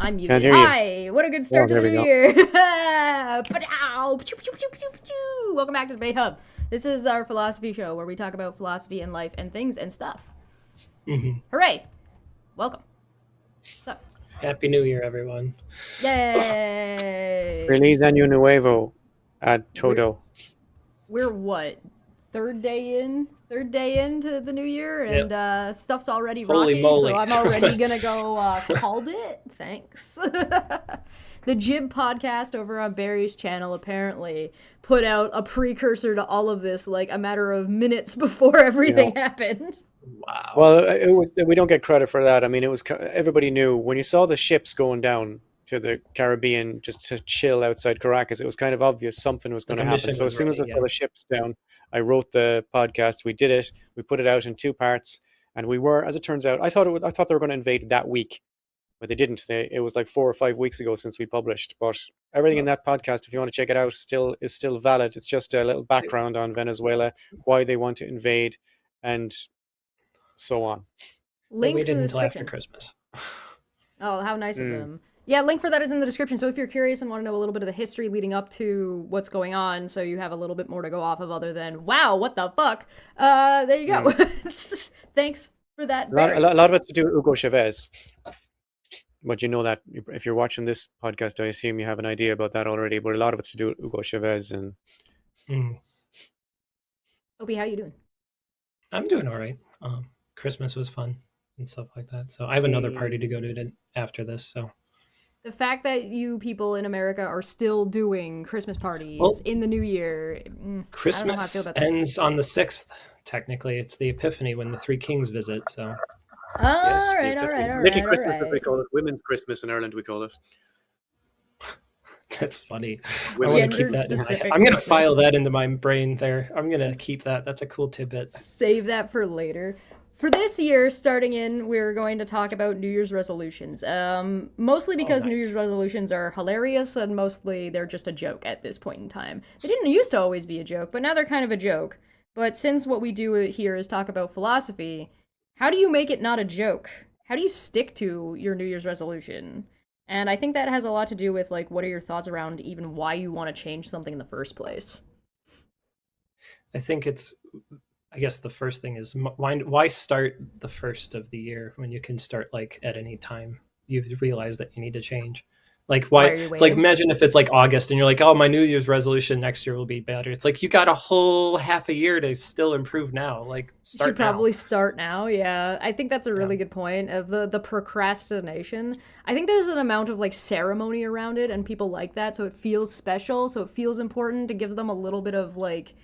I'm Can't muted. hear you. Hi! What a good start to there the we new go. year! Ba-dow! Welcome back to the Bay Hub. This is our philosophy show where we talk about philosophy and life and things and stuff. Hooray! Welcome. What's up? Happy New Year, everyone. Yay! Feliz Año Nuevo ad todo. We're what? Third day into the new year, and stuff's already Holy rocky, moly. so I'm already gonna go called it. Thanks. The Jib podcast over on Barry's channel apparently put out a precursor to all of this, like a matter of minutes before everything happened. Wow. Well, it was. We don't get credit for that. I mean, it was. Everybody knew when you saw the ships going down to the Caribbean just to chill outside Caracas. It was kind of obvious something was going to happen. So as soon as I saw the ships down, I wrote the podcast. We did it. We put it out in 2 parts, and we were, as it turns out, I thought they were going to invade that week, but they didn't. It was like 4 or 5 weeks ago since we published. But everything in that podcast, if you want to check it out, is still valid. It's just a little background on Venezuela, why they want to invade, and so on. Links in the until after description. Christmas. Oh, how nice of them. Yeah, link for that is in the description. So if you're curious and want to know a little bit of the history leading up to what's going on, so you have a little bit more to go off of other than, wow, what the fuck? There you go. Thanks for that, Barry. A lot of it's to do with Hugo Chavez. But you know that if you're watching this podcast, I assume you have an idea about that already. But a lot of it's to do with Hugo Chavez. And Opie, how you doing? I'm doing all right. Christmas was fun and stuff like that. So I have another party to go to after this. So the fact that you people in America are still doing Christmas parties in the new year. Christmas ends on the 6th. Technically, it's the Epiphany when the 3 kings visit. So. All right. Little Christmas, as we call it. Women's Christmas in Ireland, we call it. That's funny. I want to keep that in my head. I'm going to file that into my brain there. I'm going to keep that. That's a cool tidbit. Save that for later. For this year, starting in, we're going to talk about New Year's resolutions. Mostly because New Year's resolutions are hilarious, and mostly they're just a joke at this point in time. They didn't used to always be a joke, but now they're kind of a joke. But since what we do here is talk about philosophy, how do you make it not a joke? How do you stick to your New Year's resolution? And I think that has a lot to do with, like, what are your thoughts around even why you want to change something in the first place? I think I guess the first thing is why start the first of the year when you can start like at any time you realize that you need to change. Like why it's like, imagine if it's like August and you're like, oh, my New Year's resolution next year will be better. It's like you got a whole half a year to still improve now. Like start should probably start now. Yeah, I think that's a really good point of the procrastination. I think there's an amount of like ceremony around it, and people like that, so it feels special, so it feels important. It gives them a little bit of like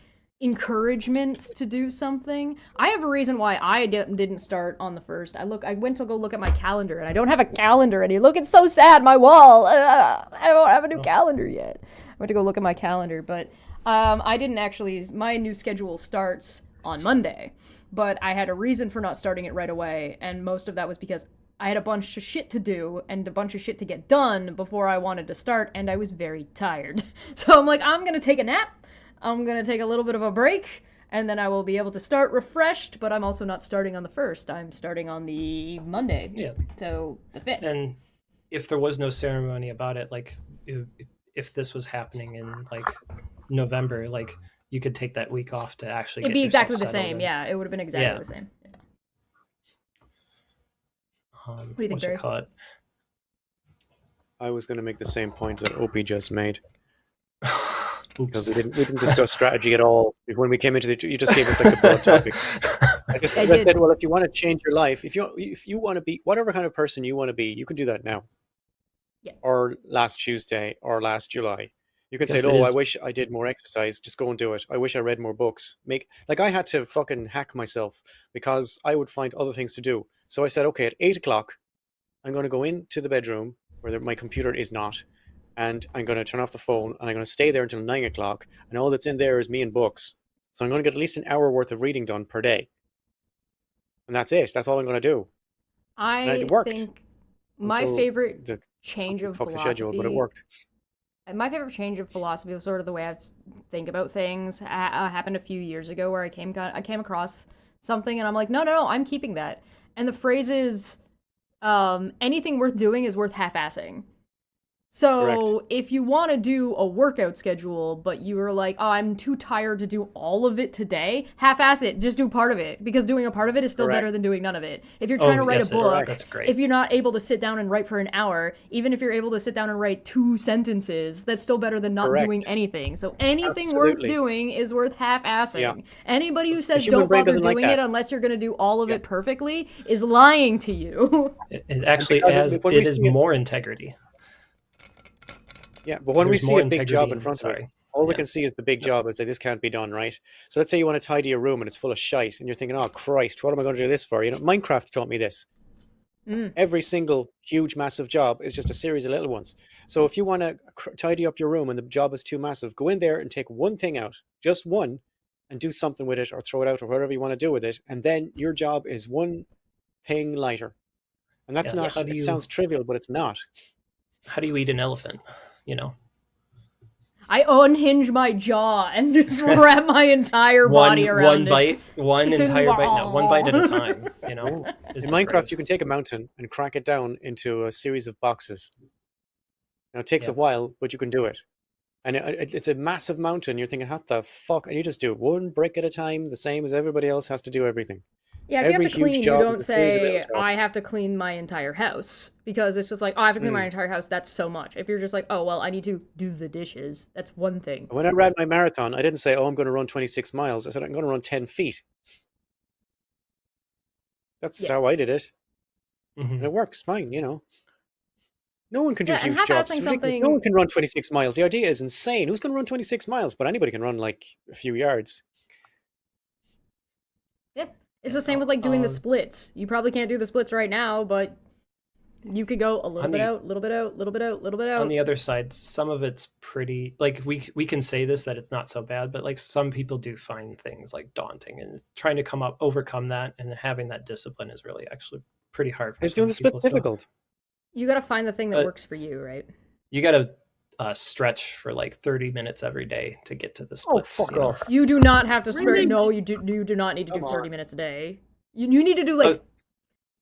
encouragement to do something. I have a reason why I didn't start on the 1st. I went to go look at my calendar, and I don't have a calendar any. Look, it's so sad, my wall. I don't have a new calendar yet. I went to go look at my calendar, but I didn't actually. My new schedule starts on Monday, but I had a reason for not starting it right away, and most of that was because I had a bunch of shit to do and a bunch of shit to get done before I wanted to start, and I was very tired. So I'm like, I'm gonna take a nap. I'm going to take a little bit of a break, and then I will be able to start refreshed, but I'm also not starting on the 1st. I'm starting on the Monday. Yeah. So the 5th. And if there was no ceremony about it, like if this was happening in like November, like you could take that week off to actually It'd be exactly the same. Yeah, it would have been exactly the same. Yeah. What do you think, Barry? Call it? I was going to make the same point that Opie just made. Because we didn't discuss strategy at all when we came into you just gave us like a broad topic. I said, well, if you want to change your life, if you want to be whatever kind of person you want to be, you can do that now. Yeah. Or last Tuesday or last July. You can say, I wish I did more exercise. Just go and do it. I wish I read more books. I had to fucking hack myself because I would find other things to do. So I said, okay, at 8 o'clock, I'm going to go into the bedroom where my computer is not. And I'm going to turn off the phone, and I'm going to stay there until 9 o'clock. And all that's in there is me and books. So I'm going to get at least an hour worth of reading done per day. And that's it. That's all I'm going to do. And it worked. Think my favorite change of philosophy. Schedule, but it worked. My favorite change of philosophy was sort of the way I think about things. Happened a few years ago where I came across something, and I'm like, no, I'm keeping that. And the phrase is, anything worth doing is worth half-assing. Correct. So if you want to do a workout schedule, but you are like, oh, I'm too tired to do all of it today, half-ass it. Just do part of it, because doing a part of it is still Correct. better than doing none of it. If you're trying to write a book, that's great. if you're not able to sit down and write for an hour, even if you're able to sit down and write 2 sentences, that's still better than not Correct. doing anything. So anything Absolutely. worth doing is worth half-assing. Yeah. Anybody who says human don't brain bother doesn't like doing that. it unless you're going to do all of it perfectly is lying to you. It actually Because has when we it is see it- more integrity. Yeah, but when we There's see more a big job integrity in front of it, sorry. all we Yeah. can see is the big job. It's like, this can't be done, right? So let's say you want to tidy your room and it's full of shite, and you're thinking, oh Christ, what am I going to do this for? You know, Minecraft taught me this. Every single huge, massive job is just a series of little ones. So if you want to tidy up your room and the job is too massive, go in there and take one thing out, just one, and do something with it, or throw it out, or whatever you want to do with it, and then your job is one thing lighter. And that's Yeah. not. It sounds trivial, but it's not. How do you eat an elephant? You know, I unhinge my jaw and just wrap my entire body around it. one entire bite. No, one bite at a time. You know, In Minecraft, you can take a mountain and crack it down into a series of boxes. Now, it takes a while, but you can do it. And it's a massive mountain. You're thinking, what the fuck? And you just do it one brick at a time, the same as everybody else has to do everything. Yeah, if you have to clean, you don't is a series of little say, jobs. I have to clean my entire house. Because it's just like, oh, I have to clean my entire house. That's so much. If you're just like, oh, well, I need to do the dishes. That's one thing. When I ran my marathon, I didn't say, oh, I'm going to run 26 miles. I said, I'm going to run 10 feet. That's how I did it. And it works fine, you know. No one can do huge jobs. It's ridiculous. No one can run 26 miles. The idea is insane. Who's going to run 26 miles? But anybody can run like a few yards. Yeah. It's the same with like doing the splits. You probably can't do the splits right now, but you could go a little bit out, little bit out, little bit out, little bit out. On the other side, some of it's pretty like we can say this that it's not so bad, but like some people do find things like daunting, and trying to overcome that and having that discipline is really actually pretty hard. It's doing the splits difficult. You got to find the thing that works for you, right? You got to stretch for like 30 minutes every day to get to the splits. Oh, fuck off. You do not have to stretch. No, you do not need to do 30 minutes a day. You need to do like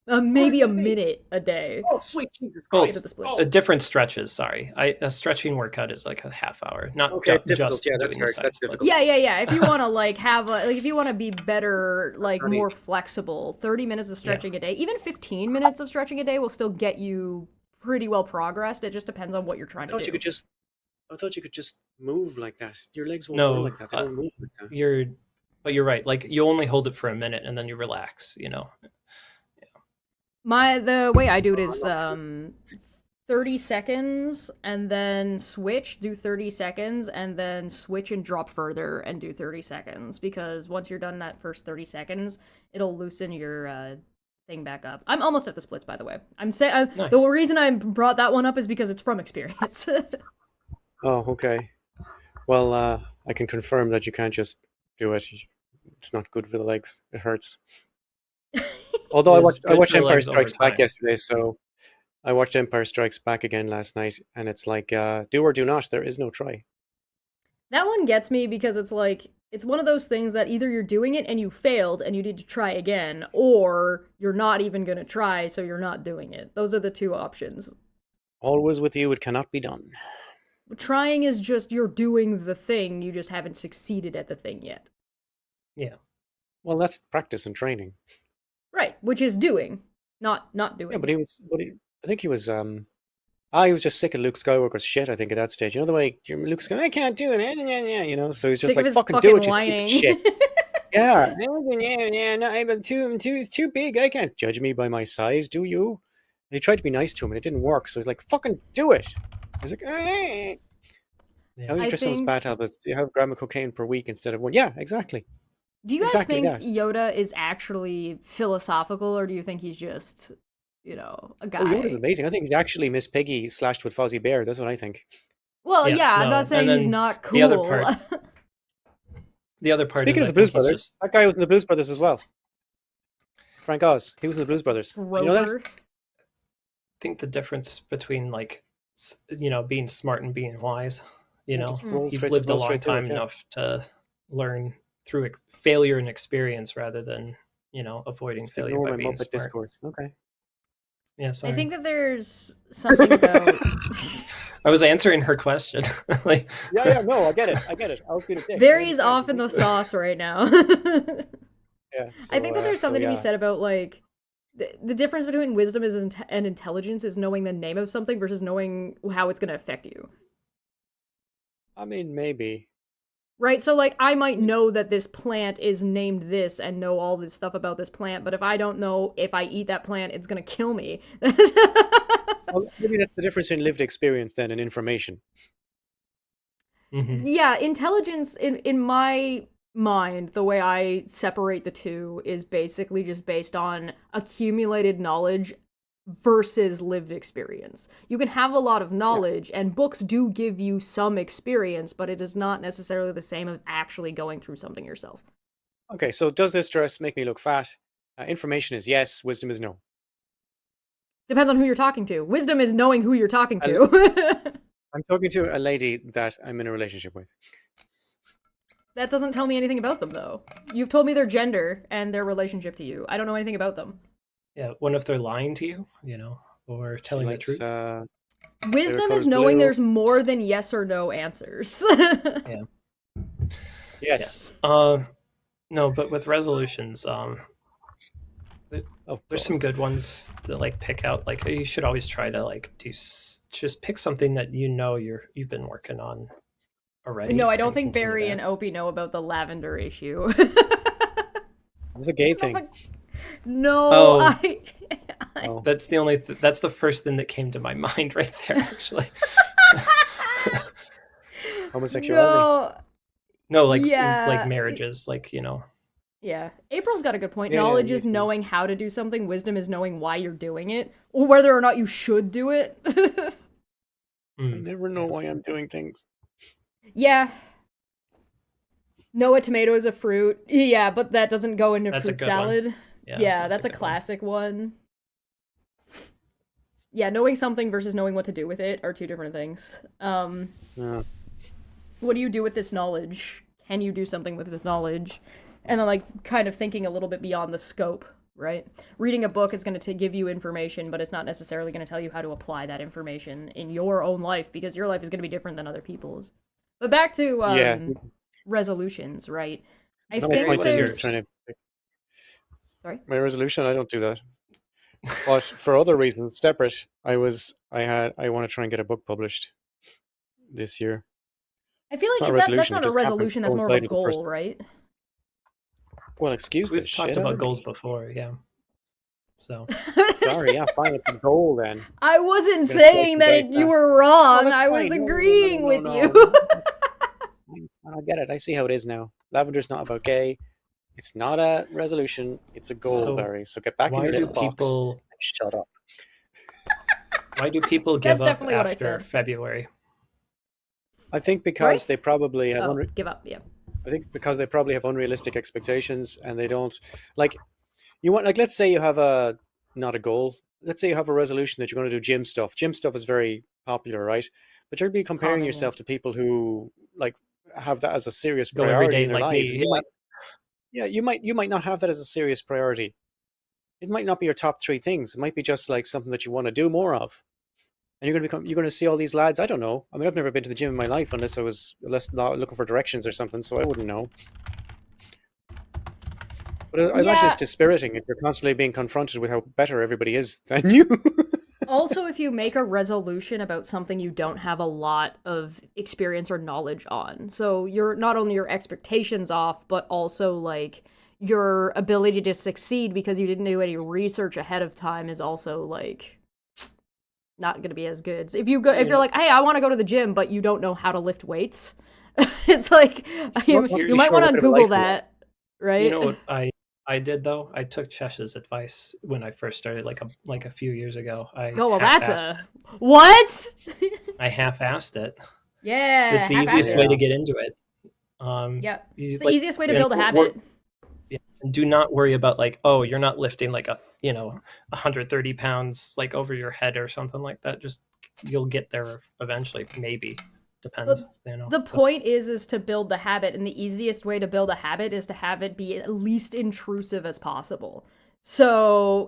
maybe a minute a day. Oh, sweet Jesus Christ. Different stretches, sorry. A stretching workout is like a half hour. Not it's difficult. Yeah, that's difficult. Yeah. If you want to like have if you want to be better, like more flexible, 30 minutes of stretching a day, even 15 minutes of stretching a day will still get you pretty well progressed. It just depends on what you're trying to do. I thought you could just move like that. Your legs won't go like that. They don't move like that. But you're right. Like you only hold it for a minute and then you relax, you know. The way I do it is 30 seconds and then switch, do 30 seconds, and then switch and drop further and do 30 seconds. Because once you're done that first 30 seconds, it'll loosen your thing back up. I'm almost at the splits, by the way. Nice. The reason I brought that one up is because it's from experience. Oh, okay. Well, I can confirm that you can't just do it. It's not good for the legs. It hurts. Although I watched Empire Strikes Back yesterday, so I watched Empire Strikes Back again last night, and it's like, do or do not. There is no try. That one gets me because it's like, it's one of those things that either you're doing it and you failed and you need to try again, or you're not even going to try, so you're not doing it. Those are the two options. Always with you, it cannot be done. Trying is just you're doing the thing, you just haven't succeeded at the thing yet. Yeah. Well, that's practice and training. Right, which is doing, not doing. Yeah, but I think he was he was just sick of Luke Skywalker's shit, I think, at that stage. You know the way Luke Skywalker, I can't do it, you know, so he's just sick like, fucking do it, you stupid shit. Yeah, no, I'm too big, I can't judge me by my size, do you? And he tried to be nice to him, and it didn't work, so he's like, fucking do it. He's like, hey. How is just someone's bad habits? Do you have a gram of cocaine per week instead of one? Yeah, exactly. Do you guys think Yoda is actually philosophical, or do you think he's just, a guy? Oh, Yoda's amazing. I think he's actually Miss Piggy slashed with Fozzie Bear. That's what I think. Well, I'm not saying he's not cool. The other part. Speaking of the Blues Brothers, that guy was in the Blues Brothers as well. Frank Oz. He was in the Blues Brothers. Did you know that? I think the difference between being smart and being wise, he's lived a long time enough to learn through failure and experience rather than avoiding failure by being smart. Discourse. Okay. Yeah, sorry. I think that there's something about. I was answering her question. Like, no, I get it. I was being a dick. Varies off in the sauce right now. Yeah, I think that there's something to be said about like the difference between wisdom and intelligence is knowing the name of something versus knowing how it's going to affect you. I mean, maybe. Right, so like I might know that this plant is named this and know all this stuff about this plant, but if I don't know if I eat that plant, it's gonna kill me. Well, maybe that's the difference in lived experience then and information. mm-hmm. Yeah, intelligence in my mind, the way I separate the two is basically just based on accumulated knowledge versus lived experience. You can have a lot of knowledge, and books do give you some experience, but it is not necessarily the same as actually going through something yourself. Okay, so does this dress make me look fat? Information is yes, wisdom is no. Depends on who you're talking to. Wisdom is knowing who you're talking to. I'm talking to a lady that I'm in a relationship with. That doesn't tell me anything about them, though. You've told me their gender and their relationship to you. I don't know anything about them. Yeah, what if they're lying to you, or telling the truth? Wisdom is knowing there's more than yes or no answers. Yeah. Yes. No, but with resolutions, there's some good ones to like pick out. Like you should always try to like just pick something that you've been working on already. No, I don't think Barry and Opie know about the lavender issue. It's a gay thing. No, that's the only. That's the first thing that came to my mind right there. Actually, homosexuality. No, like marriages, like Yeah, April's got a good point. Knowledge is knowing how to do something. Wisdom is knowing why you're doing it, or whether or not you should do it. I never know why I'm doing things. Yeah. Know a tomato is a fruit. Yeah, but that doesn't go into fruit salad. One. Yeah, that's a classic one. Yeah, knowing something versus knowing what to do with it are two different things. What do you do with this knowledge? Can you do something with this knowledge? And then, like, kind of thinking a little bit beyond the scope, right? Reading a book is going to give you information, but it's not necessarily going to tell you how to apply that information in your own life, because your life is going to be different than other people's. But back to resolutions, right? I think there's... Sorry? My resolution, I don't do that. But for other reasons, separate, I want to try and get a book published this year. I feel like that's not a resolution, that's more of a goal, right? Well, excuse me. We've talked about goals before, yeah. So sorry, yeah, fine, it's a goal then. I wasn't saying that you were wrong. I was agreeing with you. I get it. I see how it is now. Lavender's not about gay. It's not a resolution. It's a goal, Barry. So get back in your little box and shut up. Why do people give up after February? I think because they probably have give up. Yeah. I think because they probably have unrealistic expectations, and they don't like. You want, like, let's say you have not a goal. Let's say you have a resolution that you're going to do gym stuff. Gym stuff is very popular, right? But you're going to be comparing yourself to people who like have that as a serious priority in their lives. You might not have that as a serious priority. It might not be your top 3 things. It might be just like something that you want to do more of. And you're going to see all these lads. I don't know. I mean, I've never been to the gym in my life unless I was looking for directions or something, so I wouldn't know. But I imagine it's dispiriting if you're constantly being confronted with how better everybody is than you. Also, if you make a resolution about something you don't have a lot of experience or knowledge on, so you're not only your expectations off, but also like your ability to succeed because you didn't do any research ahead of time is also like not going to be as good. So if you're like, hey, I want to go to the gym, but you don't know how to lift weights, it's like you might want to Google that, right? You know what I did though? I took Chesh's advice when I first started, like a few years ago. What? I half-assed it. Yeah, it's the easiest way to get into it. It's the easiest way to build a habit. Do not worry about like, oh, you're not lifting like 130 pounds like over your head or something like that. Just you'll get there eventually, maybe. Depends. The point is to build the habit, and the easiest way to build a habit is to have it be at least intrusive as possible. So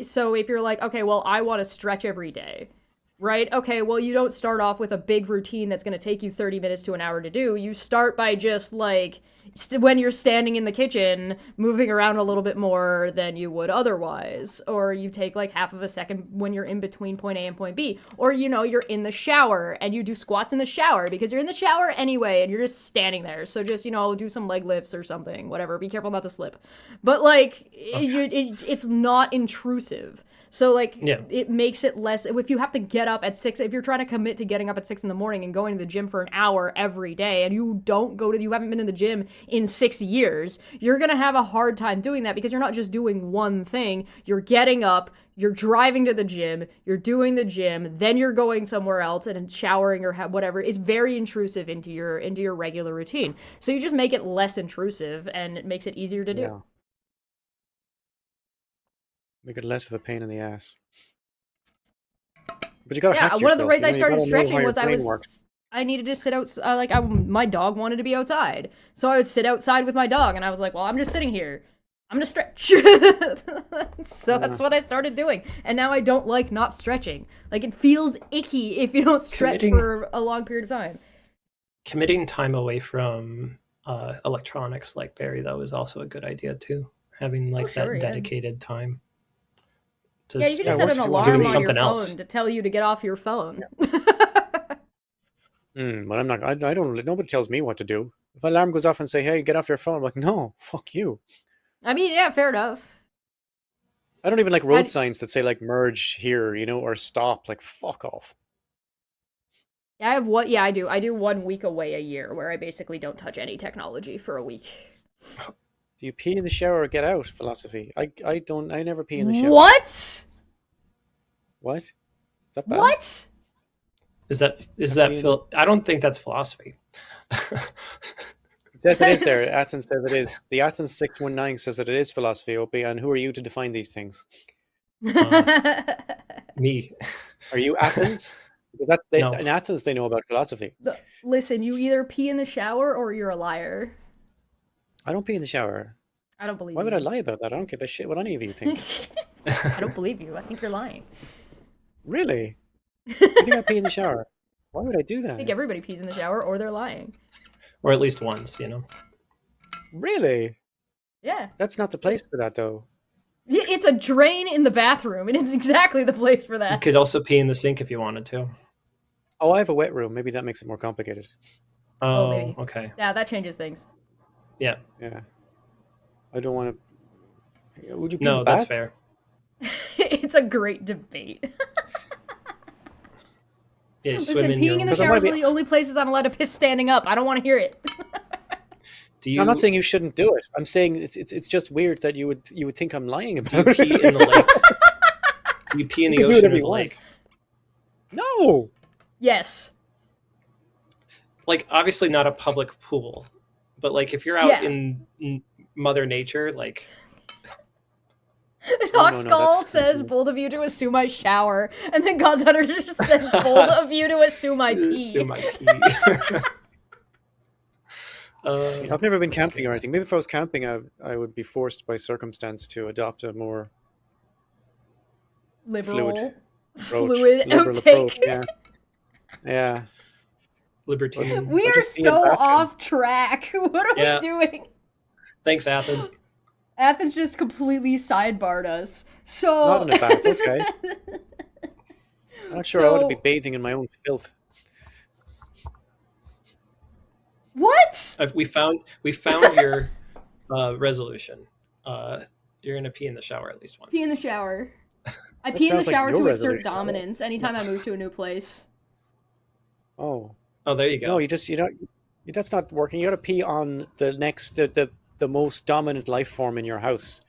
so if you're like, okay, well, I want to stretch every day, right? Okay, well, you don't start off with a big routine that's going to take you 30 minutes to an hour to do. You start by just like when you're standing in the kitchen, moving around a little bit more than you would otherwise. Or you take like half of a second when you're in between point A and point B. Or, you know, you're in the shower and you do squats in the shower because you're in the shower anyway and you're just standing there. So just, you know, do some leg lifts or something, whatever. Be careful not to slip. But like, it's not intrusive. So, like, it makes it less, if you have to get up at 6, if you're trying to commit to getting up at 6 in the morning and going to the gym for an hour every day, and you haven't been in the gym in 6 years, you're going to have a hard time doing that because you're not just doing one thing. You're getting up, you're driving to the gym, you're doing the gym, then you're going somewhere else and showering or whatever. It's very intrusive into your regular routine. So you just make it less intrusive and it makes it easier to do. Yeah. Make it less of a pain in the ass. But you gotta hack yourself. One of the ways I started stretching was works. I needed to sit out. My dog wanted to be outside, so I would sit outside with my dog, and I was like, well, I'm just sitting here. I'm gonna stretch. So that's what I started doing, and now I don't like not stretching. Like, it feels icky if you don't stretch for a long period of time. Committing time away from electronics like Barry, though, is also a good idea too. Having like dedicated time. Yeah, you can just set an alarm on your phone to tell you to get off your phone. But I'm not. I don't. Nobody tells me what to do. If an alarm goes off and say, "Hey, get off your phone," I'm like, "No, fuck you." I mean, yeah, fair enough. I don't even like road signs that say like "merge here," you know, or "stop." Like, fuck off. Yeah, I do. I do 1 week away a year where I basically don't touch any technology for a week. Do you pee in the shower or get out? Philosophy. I don't. I never pee in the shower. What? What? Is that bad? What? Is that I don't think that's philosophy. It says it is there. Athens says it is. The Athens 619 says that it is philosophy, Opie. And who are you to define these things? Me. Are you Athens? Because no. In Athens they know about philosophy. Listen, you either pee in the shower or you're a liar. I don't pee in the shower. I don't believe you. Why would I lie about that? I don't give a shit what any of you think. I don't believe you. I think you're lying. Really? You think I pee in the shower? Why would I do that? I think everybody pees in the shower or they're lying. Or at least once, you know. Really? Yeah. That's not the place for that, though. It's a drain in the bathroom. It is exactly the place for that. You could also pee in the sink if you wanted to. Oh, I have a wet room. Maybe that makes it more complicated. Oh, maybe. Okay. Yeah, that changes things. Yeah. Yeah. I don't want to... Would you pee in the bath? That's fair. It's a great debate. Yeah, listen, peeing in the shower is one of the only places I'm allowed to piss standing up. I don't want to hear it. I'm not saying you shouldn't do it. I'm saying it's just weird that you would think I'm lying about it. Do you pee in the lake? Do you pee in the ocean or the lake? No. Yes. Like, obviously not a public pool, but like if you're out in Mother Nature, like... Hawk Skull says, bold of you to assume I shower. And then God's Hunter just says, bold of you to assume I pee. Assume I pee. I've never been camping or anything. Maybe if I was camping, I would be forced by circumstance to adopt a more fluid liberal approach. Yeah. Libertine. We are so off track. What are we doing? Thanks, Athens. Athens just completely sidebarred us. So not in a bad okay. I'm not sure I want to be bathing in my own filth. What? We found your resolution. You're gonna pee in the shower at least once. Pee in the shower. I pee in the shower to assert dominance anytime I move to a new place. Oh, there you go. No, you don't. That's not working. You got to pee on the most dominant life form in your house.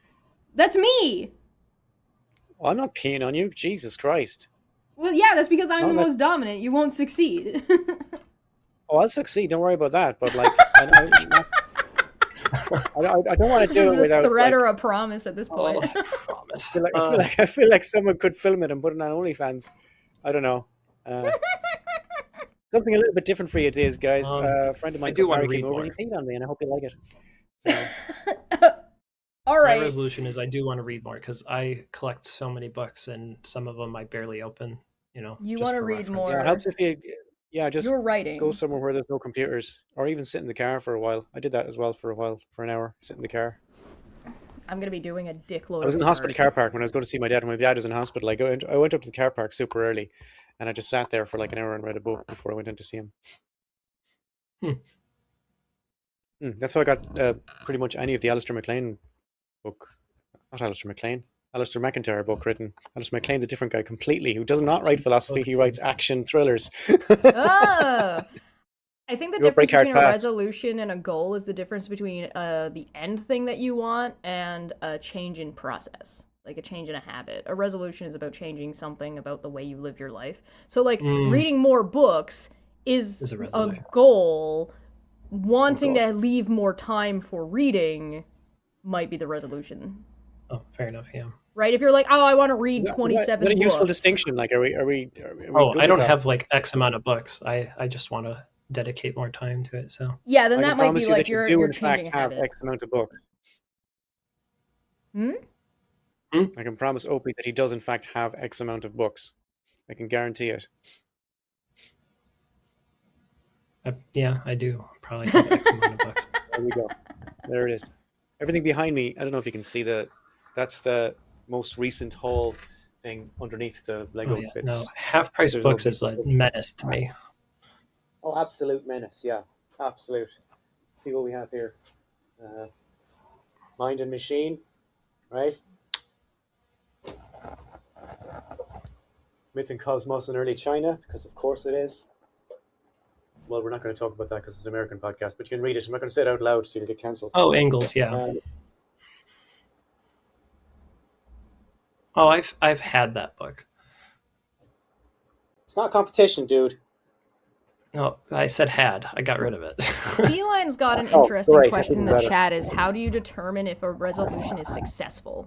That's me. Well, I'm not peeing on you. Jesus Christ. Well, yeah, that's because I'm the most dominant. You won't succeed. Oh, I'll succeed. Don't worry about that. But like, I don't want to do it without a threat or a promise at this point. Promise. I feel like someone could film it and put it on OnlyFans. I don't know. Something a little bit different for you these guys. A friend of mine came over and he peed on me, and I hope you like it. So. All My right. resolution is I do want to read more because I collect so many books and some of them I barely open, You just want to for read reference. Yeah, it more. helps if you, just You're go writing. somewhere where there's no computers, or even sit in the car for a while. I did that as well for a while, for an hour, sit in the car. I'm going to be doing a I dickload was of in the hospital work. car park when I was going to see my dad. When my dad was in hospital, I went up to the car park super early, and I just sat there for like an hour and read a book before I went in to see him. That's how I got pretty much any of the Alistair MacLean book. Not Alistair MacLean. Alistair McIntyre book written. Alistair MacLean's a different guy completely who does not write philosophy. He writes action thrillers. Oh! I think the You wrote difference Break Hard between a Paths. resolution and a goal is the difference between the end thing that you want and a change in process, like a change in a habit. A resolution is about changing something about the way you live your life. So, like, reading more books is a a resolution. goal. Wanting God. to leave more time for reading might be the resolution. Oh, fair enough. Yeah. Right? If you're like, oh, I want to read Is that 27 a useful books. distinction? Like, are we Oh, good I with don't that? have like X amount of books. I just want to dedicate more time to it. So Yeah, then I that can might be promise you like that you you're do, you're in fact, changing a have habit. X amount of books. Hmm? I can promise Opie that he does, in fact, have X amount of books. I can guarantee it. yeah, I do probably have X amount of books. There we go. There it is. Everything behind me, I don't know if you can see that's the most recent haul thing underneath the Oh Lego yeah, bits. no, half price There's no books big is a menace to me. Oh, absolute menace, yeah. Absolute. Let's see what we have here. Mind and Machine, right? Myth and Cosmos in Early China, because of course it is. Well, we're not going to talk about that because it's an American podcast, but you can read it. I'm not going to say it out loud so you'll get cancelled. Oh, Engels, yeah. Oh, I've had that book. It's not a competition, dude. No, I said had. I got rid of it. Feline's got an Oh, interesting great. question in Even the better. chat is how do you determine if a resolution is successful?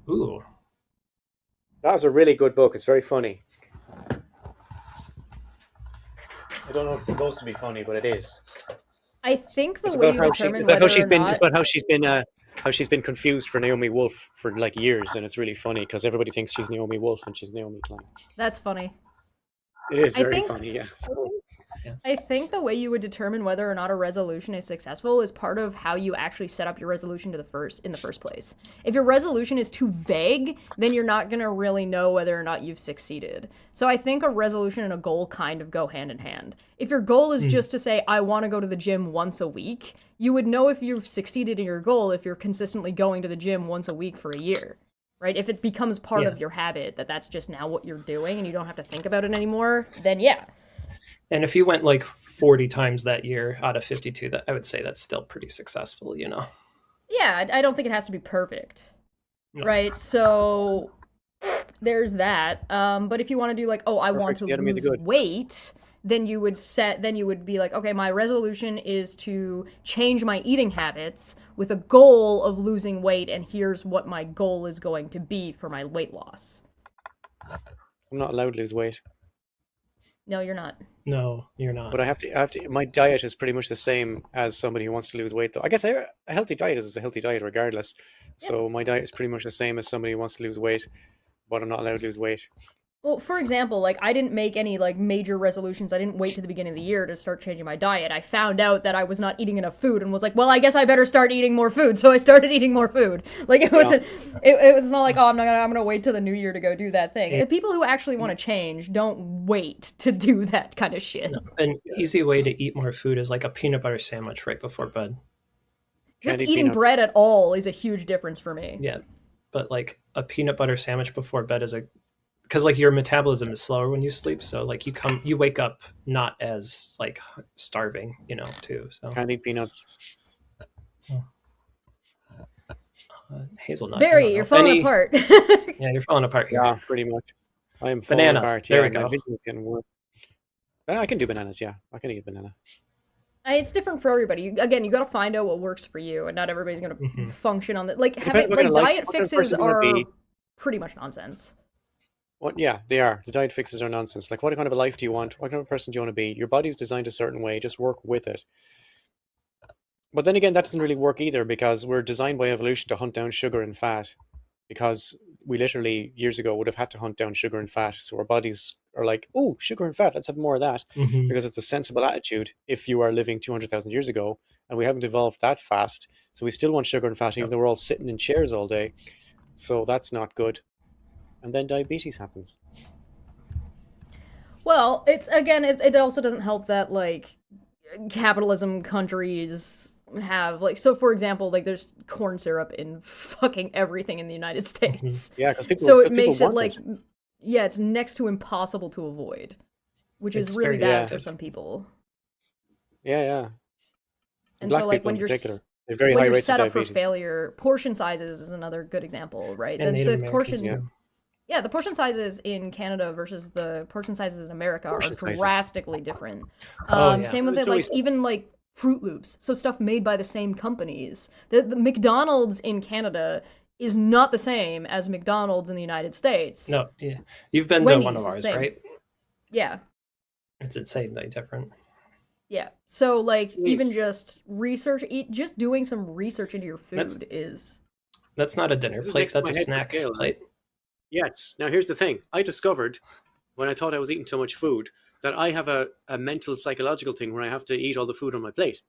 Ooh. That was a really good book. It's very funny. I don't know if it's supposed to be funny, but it is. I think the It's way about you how determine whether or not it's about how she's been confused for Naomi Wolf for like years, and it's really funny because everybody thinks she's Naomi Wolf and she's Naomi Klein. that's funny. It is I very think- funny, yeah. Yes. I think the way you would determine whether or not a resolution is successful is part of how you actually set up your resolution in the first place. If your resolution is too vague, then you're not going to really know whether or not you've succeeded. So I think a resolution and a goal kind of go hand in hand. If your goal is just to say, I want to go to the gym once a week, you would know if you've succeeded in your goal if you're consistently going to the gym once a week for a year. Right? If it becomes part of your habit, that's just now what you're doing and you don't have to think about it anymore, then yeah. And if you went like 40 times that year out of 52, that I would say that's still pretty successful, you know? Yeah, I don't think it has to be perfect. No. Right? So there's that. But if you want to do like, oh, I want Perfect's to the enemy of the lose good. weight, then you would be like, okay, my resolution is to change my eating habits with a goal of losing weight, and here's what my goal is going to be for my weight loss. I'm not allowed to lose weight. No, you're not. No, you're not. But I have to. My diet is pretty much the same as somebody who wants to lose weight, though. I guess a healthy diet is a healthy diet, regardless. So my diet is pretty much the same as somebody who wants to lose weight, but I'm not allowed to lose weight. Well, for example, like I didn't make any like major resolutions. I didn't wait to the beginning of the year to start changing my diet. I found out that I was not eating enough food and was like, well, I guess I better start eating more food. So I started eating more food. Like it wasn't it was not like, oh, I'm gonna wait till the new year to go do that thing. The people who actually want to change don't wait to do that kind of shit. No. An easy way to eat more food is like a peanut butter sandwich right before bed. Just Can't eat eating peanuts. bread at all is a huge difference for me. Yeah. But like a peanut butter sandwich before bed is because like your metabolism is slower when you sleep, so like you wake up not as like starving, you know, too. So Can't eat peanuts. hazelnut. Barry, you're falling apart. Yeah, you're falling apart here. Yeah, pretty much. I am falling Banana. apart. There Yeah, we my go. vision is getting worse. I can do bananas. Yeah, I can eat a banana. It's different for everybody. Again, you got to find out what works for you, and not everybody's going to function on that. Like depends having what kind like of life- diet what kind of fixes person you wanna are be. pretty much nonsense. What? Yeah, they are. The diet fixes are nonsense. Like, what kind of a life do you want? What kind of a person do you want to be? Your body's designed a certain way. Just work with it. But then again, that doesn't really work either, because we're designed by evolution to hunt down sugar and fat, because we literally years ago would have had to hunt down sugar and fat. So our bodies are like, oh, sugar and fat, let's have more of that, Hmm. because it's a sensible attitude if you are living 200,000 years ago, and we haven't evolved that fast. So we still want sugar and fat, even Yep. though we're all sitting in chairs all day. So that's not good. And then diabetes happens. Well, it's again, it also doesn't help that like capitalism countries have like, so for example, like there's corn syrup in fucking everything in the United Hmm. States. Yeah, because So it people makes it want like, it. yeah, it's next to impossible to avoid, which is It's really very bad Yeah, for some people. yeah, yeah. And so Black like people when in you're particular, they have very when high you're rates of set up for diabetes. failure, portion sizes is another good example, right? And Native Americans Yeah, too. Yeah, the portion sizes in Canada versus the portion sizes in America are portion sizes. drastically different. Oh yeah. Same with it, It's like always even like Fruit Loops, so stuff made by the same companies. The McDonald's in Canada is not the same as McDonald's in the United States. No, yeah. You've been to one Wendy's of is the ours, same. right? Yeah, It's insanely different. yeah. So like even Jeez. just just doing some research into your That's food is. that's not a dinner This is plate. next to That's my a head for snack scale. plate. Yes. Now here's the thing. I discovered when I thought I was eating too much food that I have a mental psychological thing where I have to eat all the food on my plate.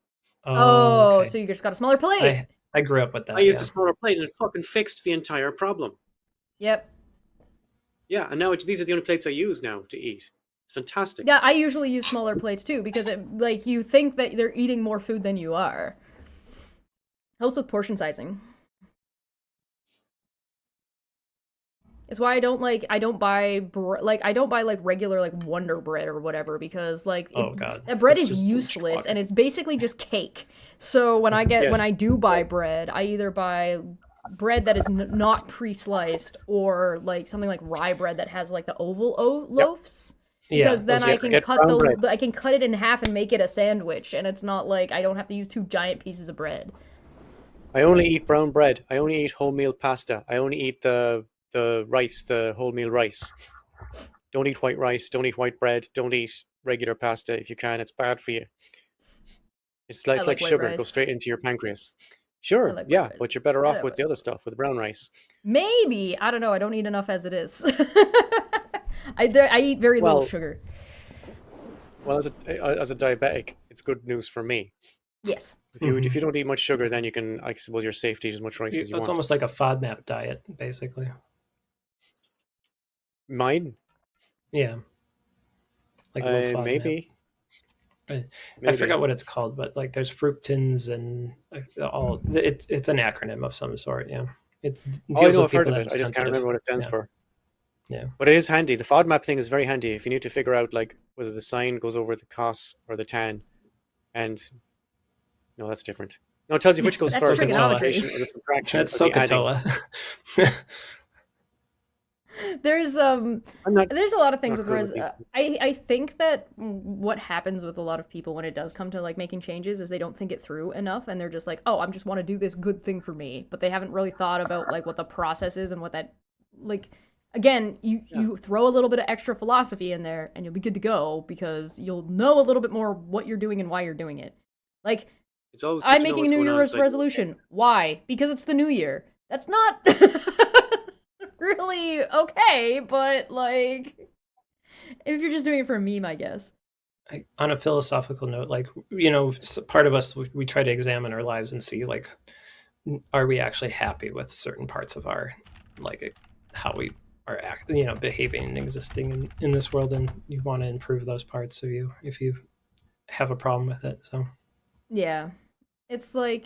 Oh, Oh, okay. so you just got a smaller plate. I grew up with I that. used a Yeah. smaller plate and it fucking fixed the entire problem. Yep. Yeah, and now these are the only plates I use now to eat. It's fantastic. Yeah, I usually use smaller plates too because it like you think that they're eating more food than you are. Helps with portion sizing. It's why I don't buy like regular like Wonder Bread or whatever because like Oh god. that bread It's is just useless and water. it's basically just cake. So when Yes. I do buy bread, I either buy bread that is not pre-sliced or like something like rye bread that has like the oval Yep. loaves. Yeah. Because then Those I are can great. Get brown bread. I can cut it in half and make it a sandwich, and it's not like I don't have to use two giant pieces of bread. I only eat brown bread. I only eat wholemeal pasta. I only eat the rice, the wholemeal rice. Don't eat white rice. Don't eat white bread. Don't eat regular pasta if you can. It's bad for you. It's I like like white sugar. It goes rice. straight into your pancreas. I Sure, like white yeah, rice. but you're better I off like with white the other rice. stuff, with the brown rice. Maybe I don't know. I don't eat enough as it is. I eat very little Well, sugar. well, as a diabetic, it's good news for me. Yes. If you don't eat much sugar, then you can, I suppose, you're safe to eat as much rice as you It's want. almost like a FODMAP diet, basically. Mine, Yeah. Like low FODMAP. maybe, I maybe. forgot what it's called, but like there's fructins and all. It's an acronym of some sort. Yeah, it Oh, I deals know, with I've heard people of that it. have I just can't sensitive. remember what it stands Yeah, for. yeah. But it is handy. The FODMAP thing is very handy if you need to figure out like whether the sine goes over the cos or the tan. And no, that's different. No, it tells you which goes That's first, the trigonometry. multiplication or the subtraction That's or the adding. SOHCAHTOA. There's I'm not there's a lot of things not with good res. with these things. I think that what happens with a lot of people when it does come to like making changes is they don't think it through enough and they're just like, oh, I'm just want to do this good thing for me, but they haven't really thought about like what the process is and what that like. Again, you throw a little bit of extra philosophy in there and you'll be good to go because you'll know a little bit more what you're doing and why you're doing it. Like It's always good I'm to know making a what's New going on Year's inside your head. resolution. Why? Because it's the new year. That's not really okay, but like, if you're just doing it for a meme, I guess. On a philosophical note, like part of us we try to examine our lives and see like, are we actually happy with certain parts of our like how we are behaving and existing in this world, and you want to improve those parts of you if you have a problem with it. So Yeah. It's like,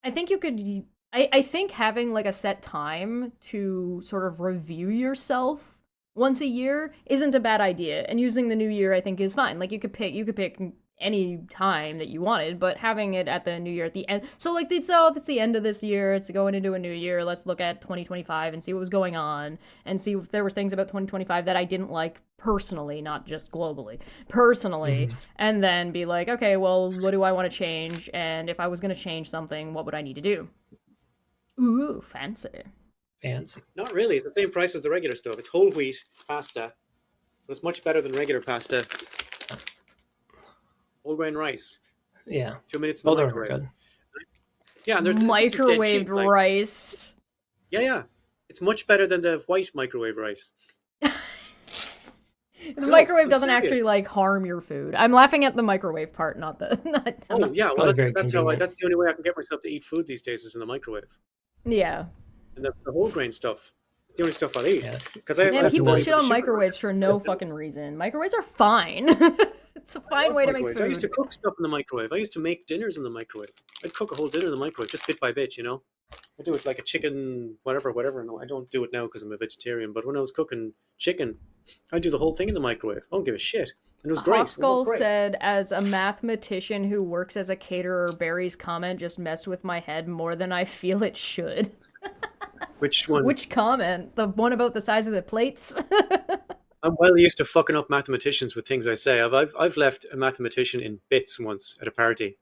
I think you could, I think having like a set time to sort of review yourself once a year isn't a bad idea. And using the new year, I think, is fine. Like you could pick any time that you wanted, but having it at the new year at the end. So like it's the end of this year, it's going into a new year. Let's look at 2025 and see what was going on and see if there were things about 2025 that I didn't like personally, not just globally, personally, and then be like, okay, well, what do I want to change? And if I was going to change something, what would I need to do? Ooh, fancy. fancy. Not really. It's the same price as the regular stuff. It's whole wheat pasta. So it's much better than regular pasta. Whole grain rice. Yeah. 2 minutes in the Both of them are microwave. good. Yeah, and microwaved rice. Yeah. It's much better than the white microwave rice. The microwave doesn't actually like harm your food. I'm laughing at the microwave part, not the. Yeah. Well, that's the only way I can get myself to eat food these days is in the microwave. Yeah. And the whole grain stuff. It's the only stuff I'll eat. Because people shit on microwaves for no fucking reason. Microwaves are fine. It's a fine way to make food. I used to cook stuff in the microwave. I used to make dinners in the microwave. I'd cook a whole dinner in the microwave, just bit by bit, you know. I do it like a chicken, whatever. No, I don't do it now because I'm a vegetarian. But when I was cooking chicken, I do the whole thing in the microwave. I don't give a shit. And it was great. Hopskull said, as a mathematician who works as a caterer, Barry's comment just messed with my head more than I feel it should. Which one? Which comment? The one about the size of the plates? I'm well used to fucking up mathematicians with things I say. I've left a mathematician in bits once at a party.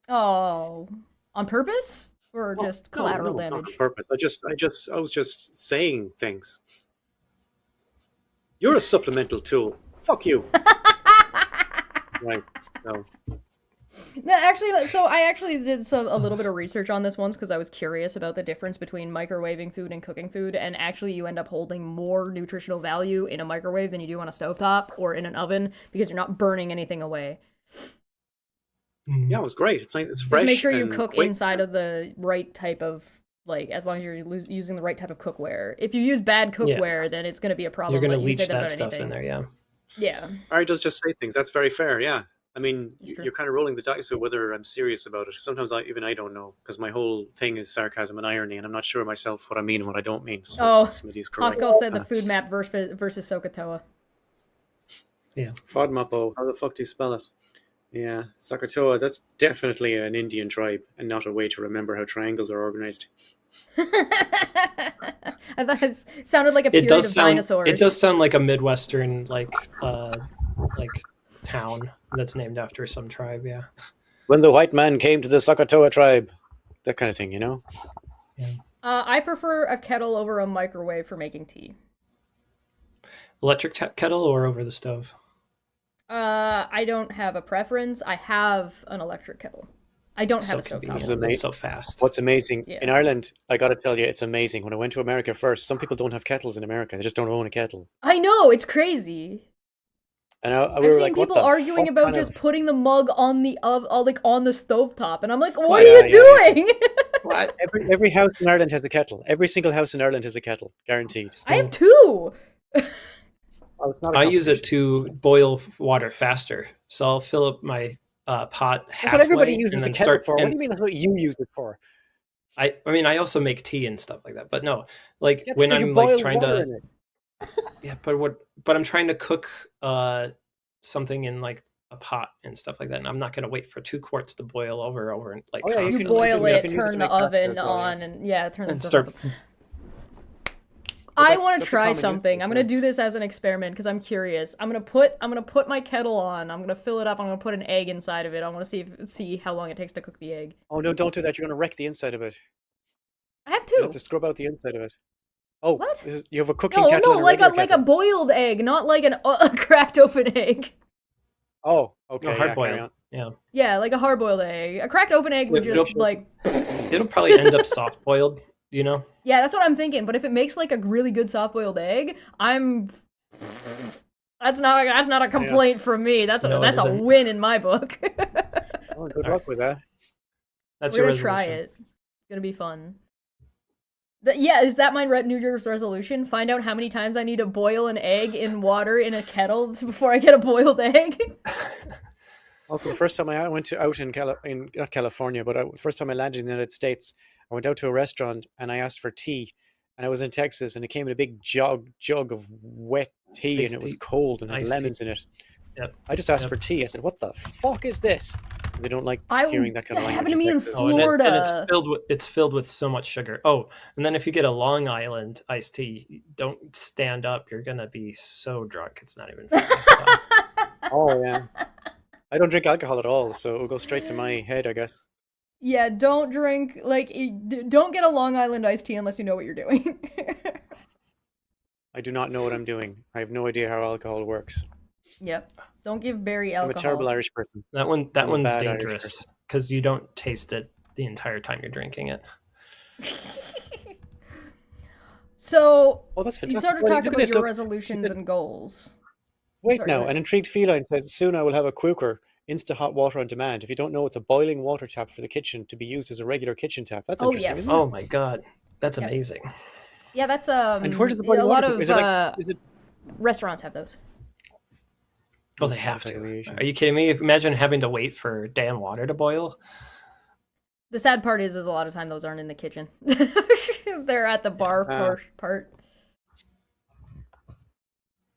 Oh, on purpose? Or just collateral damage? Not on purpose. I was just saying things. You're a supplemental tool. Fuck you. Right. No. No, actually, so I actually did a little bit of research on this once because I was curious about the difference between microwaving food and cooking food, and actually you end up holding more nutritional value in a microwave than you do on a stovetop or in an oven because you're not burning anything away. Yeah, it was great. It's nice. It's fresh. Just make sure you cook inside of the right type of, like, as long as you're using the right type of cookware. If you use bad cookware, then it's going to be a problem. You're going to leach that stuff in there, yeah. Yeah. Ari does just say things. That's very fair, yeah. I mean, you're kind of rolling the dice with whether I'm serious about it. Sometimes I don't know, because my whole thing is sarcasm and irony, and I'm not sure myself what I mean and what I don't mean. So Smitty's correct. Pascal said the food map versus Sokotoa. Yeah. Fodmapo, how the fuck do you spell it? Yeah, Sokotoa, that's definitely an Indian tribe and not a way to remember how triangles are organized. I thought it sounded like a period of dinosaurs. It does sound like a Midwestern, like town that's named after some tribe, yeah. When the white man came to the Sokotoa tribe. That kind of thing, you know? Yeah. I prefer a kettle over a microwave for making tea. Electric kettle or over the stove? I don't have a preference. I have an electric kettle. I don't have a stovetop. It's so fast. What's amazing in Ireland, I got to tell you, it's amazing. When I went to America first, some people don't have kettles in America. They just don't own a kettle. I know, it's crazy. And I've seen people arguing about just putting the mug on the on the stovetop, and I'm like, what are you doing? What? Every house in Ireland has a kettle. Every single house in Ireland has a kettle, guaranteed. I have two. I use it to boil water faster, so I'll fill up my pot halfway. That's what everybody uses a kettle for. What do you mean that's what you use it for? I mean, I also make tea and stuff like that, but no, like when I'm like trying to, yeah, but I'm trying to cook something in like a pot and stuff like that, and I'm not going to wait for 2 quarts to boil over and like. Oh, yeah, you boil it, turn the oven on, and turn the stove on. I want to try something. I'm gonna do this as an experiment because I'm curious. I'm gonna put my kettle on. I'm gonna fill it up. I'm gonna put an egg inside of it. I want to see how long it takes to cook the egg. Oh no! Don't do that. You're gonna wreck the inside of it. I have 2. You have to scrub out the inside of it. Oh, what? You have a cooking kettle. No, like a boiled egg, not like a cracked open egg. Oh, okay. Hard boiled. Yeah. Yeah, like a hard boiled egg. A cracked open egg would just like. It'll probably end up soft boiled. You know? Yeah, that's what I'm thinking. But if it makes like a really good soft-boiled egg, that's not a complaint from me. That's a win in my book. Oh, good luck with that. We're gonna try it. It's gonna be fun. Is that my New Year's resolution? Find out how many times I need to boil an egg in water in a kettle before I get a boiled egg. Also, the first time I went out in not California, but first time I landed in the United States, I went out to a restaurant and I asked for tea, and I was in Texas, and it came in a big jug of wet tea, and it was cold and had lemons in it. Yep. I just asked for tea. I said, "What the fuck is this?" And they don't like hearing that kind of language. That happened to me in Florida. And it's filled with so much sugar. Oh, and then if you get a Long Island iced tea, don't stand up. You're gonna be so drunk. It's not even funny. Oh yeah. I don't drink alcohol at all, so it'll go straight to my head, I guess. Yeah, don't drink, don't get a Long Island iced tea unless you know what you're doing. I do not know what I'm doing. I have no idea how alcohol works. Yep. Don't give Barry alcohol. I'm a terrible Irish person. That one's dangerous because you don't taste it the entire time you're drinking it. So Oh, that's you fantastic. sort of Well, talked look at about this, your look. resolutions She said, and goals. wait Sorry, go now, ahead. an intrigued feline says, soon I will have a Quooker, Insta hot water on demand. If you don't know, it's a boiling water tap for the kitchen to be used as a regular kitchen tap. That's Oh, interesting, yes. isn't it? Oh my god, that's Yep. amazing. Yeah, that's And where does the a boiling lot water come? of Is it like, is it? restaurants have those. Oh, This they is have to. anti-radiation. Are you kidding me? Imagine having to wait for damn water to boil. The sad part is a lot of time those aren't in the kitchen. They're at the bar part.